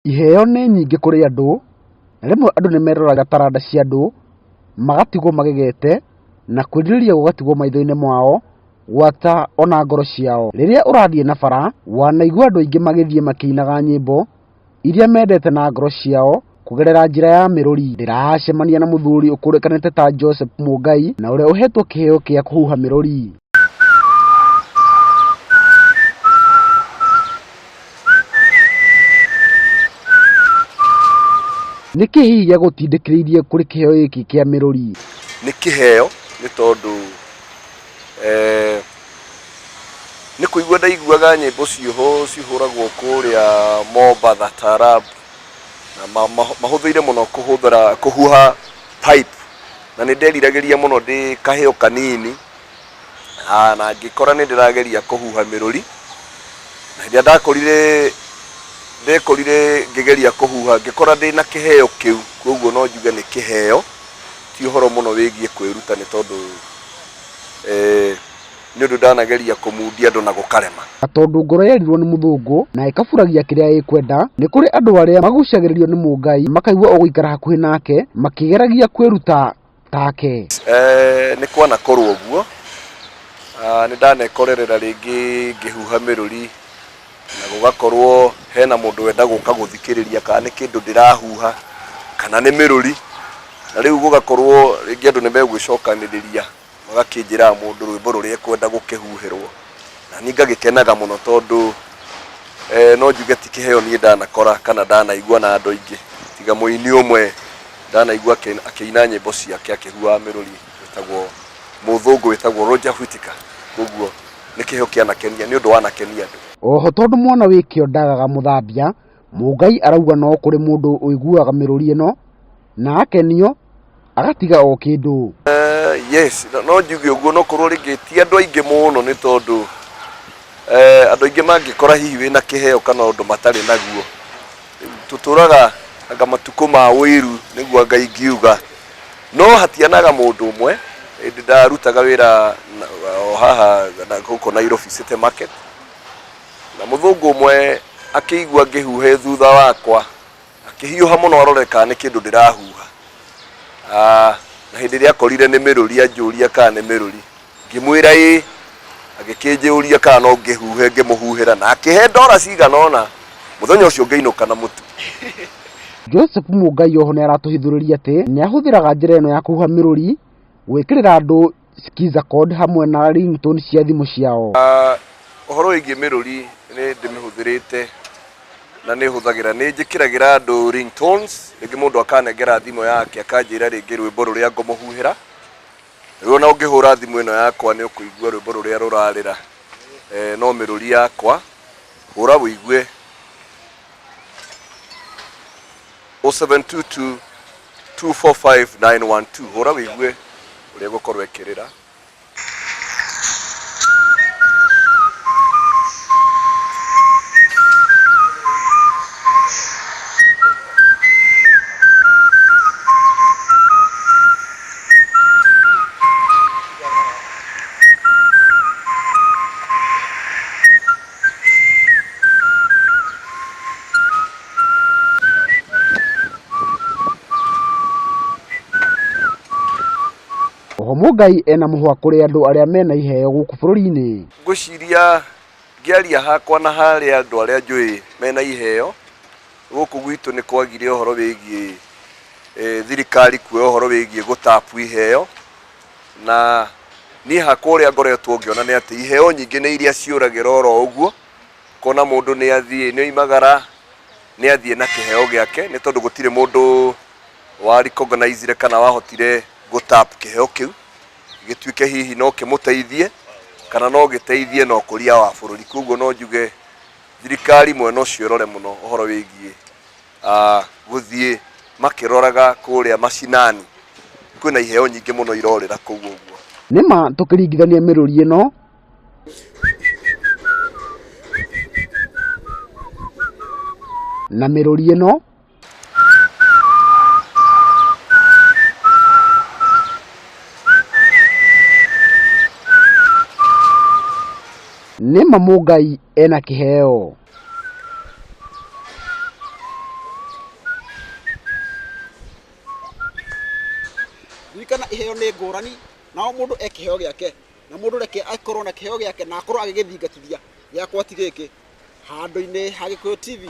Iheo nĩ nyingĩ kũrĩ andũ, na rĩmwe andũ nĩ meroraga taranda cia andũ, magatigwo magegete, na kwĩrirĩria gũgatigwo maitho-inĩ mao, gwata ona ngoro ciao. Rĩrĩa ũrathiĩ na bara, wanaigua andũ aingĩ magĩthiĩ makĩinaga nyĩmbo, iria mendete na ngoro ciao, kũgerera njĩra ya mĩrũri. Ndĩracemania na mũthuri ũkũrĩkanĩte ta Joseph Mũngai, na ũrĩa ũhetwo kĩheo kĩa kũhuha mĩrũri. Nĩ kĩĩ hihi gĩa gũtindĩkĩrĩirie kũrĩ kĩheo gĩkĩ kĩa mĩrũri? Nĩ kĩheo nĩ tondũ nĩ kũigua ndaiguaga nyĩmbo cihũragwo kũrĩa Mombatha Taarab, na mahũthĩire mũno kũhuha pipe, na nĩ nderiragĩria mũno ndĩ kaheo kanini, na ngĩkora nĩ ndĩrageria kũhuha mĩrũri, na rĩrĩa ndekorire ngĩgeria kũhuha ngĩkora ndĩna kĩheo kĩu, koguo no njuge nĩ kĩheo, ti ũhoro mũno wĩgiĩ kwĩruta, nĩ tondũ nĩ ũndũ ndanageria kũmundia andũ na gũkarema. Tondũ ngoro yerirwo nĩ mũthũngũ na ĩkaburagia kĩrĩa ĩkwenda, nĩ kũrĩ andũ arĩa magucagĩrĩrio nĩ Mũngai, makaigua o gũikara hakuhĩ nake, makĩgeragia kwĩruta take. Nĩ kwanakorwo ũguo, nĩ ndanekorerera rĩngĩ ngĩhuha mĩrũri, na gũgakorwo hena mũndũ wenda gũka gũthikĩrĩria kana nĩ kĩndũ ndĩrahuha kana nĩ mĩrũri, na rĩu gũgakorwo rĩngĩ andũ nĩ megwĩcokanĩrĩria magakĩnjĩra mũndũ rwĩmbo rũrĩa ekwenda gũkĩhuhĩrwo, na niĩ ngagĩkenaga mũno tondũ no njuge ti kĩheo niĩ ndanakora kana ndanaigua na andũ aingĩ, tiga mũini ũmwe ndanaigua akĩina nyĩmbo ciake akĩhuha mĩrũri wĩtagwo mũthũngũ wĩtagwo Roger Whittaker, koguo nĩ kĩheo kĩanakenia, nĩ ũndũ wanakenia andũ. Oho tondũ mwana wĩkĩo ndagaga mũthambia, Mũngai arauga no kũrĩ mũndũ ũiguaga mĩrũri ĩno na akenio agatiga o kĩndũ. Yes, no njuge ũguo, no korwo rĩngĩ ti andũ aingĩ mũno, nĩ tondũ andũ aingĩ mangĩkora hihi wĩna kĩheo kana ũndũ matarĩ naguo, tũtũraga anga matukũ ma wĩru nĩguo Ngai ngiuga, no hatianaga mũndũ ũmwe hĩndĩ ndarutaga wĩra o haha gũkũ Nairobi City Market, na mũthũngũ ũmwe akĩigua ngĩhuhe thutha wakwa, akĩhiũha mũno arore kana nĩ kĩndũ ndĩrahuha, na hĩndĩ ĩrĩa akorire nĩ mĩrũri anjũria kana nĩ mĩrũri, ngĩmwĩra ĩĩ, agĩkĩnjũria kana no ngĩhuhe, ngĩmũhuhĩra na akĩhe ndora cigana ũna, mũthenya ũcio ngĩinũka na mũtu. Joseph Mũngai oho nĩ aratũhithũrĩria atĩ nĩ ahũthĩraga njĩra ĩno ya kũhuha mĩrũri gwĩkĩrĩra andũ skiza code hamwe na ringtone cia thimũ ciao. Ũhoro wĩgiĩ mĩrũri nĩ ndĩmĩhũthĩrĩte na nĩ hũthagĩra, nĩ njĩkĩragĩra andũ ringtones, rĩngĩ mũndũ akanengera thimũ yake akanjĩra rĩngĩ rwĩmbo rũrĩa ngũmũhuhĩra, rĩu ona ũngĩhũra thimũ ĩno yakwa nĩ ũkũigua rwĩmbo rũrĩa rũrarĩra, no mĩrũri yakwa, hũra wĩigue 0722 245 912, hũra wĩigue ũrĩa gũkorwo ĩkĩrĩra. Oho Mũngai ena mũhwa kũrĩ andũ arĩa mena iheo gũkũ bũrũri-inĩ. Ngwĩciria ngĩaria hakwa na harĩa andũ arĩa njũĩ mena iheo, gũkũ gwitũ nĩ kwagire ũhoro wĩgiĩ thirikari kuoya ũhoro wĩgiĩ gũtapu iheo, na niĩ hakwa ũrĩa ngoretwo ngĩona nĩ atĩ iheo nyingĩ nĩ iria ciũragĩra oro ũguo, kona mũndũ nĩ athiĩ nĩ oimagara nĩ athiĩ na kĩheo gĩake, nĩ tondũ gũtirĩ mũndũ wa recognize kana wahotire gũtap kĩheo kĩu gĩtuĩke hihi no kĩmũteithie kana no gĩteithie na ũkũria wa bũrũri. Koguo no njuge thirikari mwena ũcio ĩrore mũno ũhoro wĩgiĩ gũthiĩ makĩroraga kũrĩa macinani, kwĩna iheo nyingĩ mũno irorĩra kũu ũguo. Nĩma tũkĩringithania mĩrũri ĩno na mĩrũri ĩno, nĩma Mũngai ena kĩheo. ririkana iheo nĩ ngũrani nao mũndũ ekĩheo gĩake na mũndũ reke akorwo na kĩheo gĩake na akorwo agĩgĩthingatithia gĩakwa ti gĩkĩ handũ-inĩ ha Gĩkũyũ TV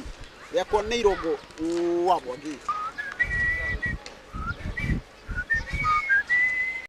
gĩakwa nĩ Irũngũ wa Mwangi.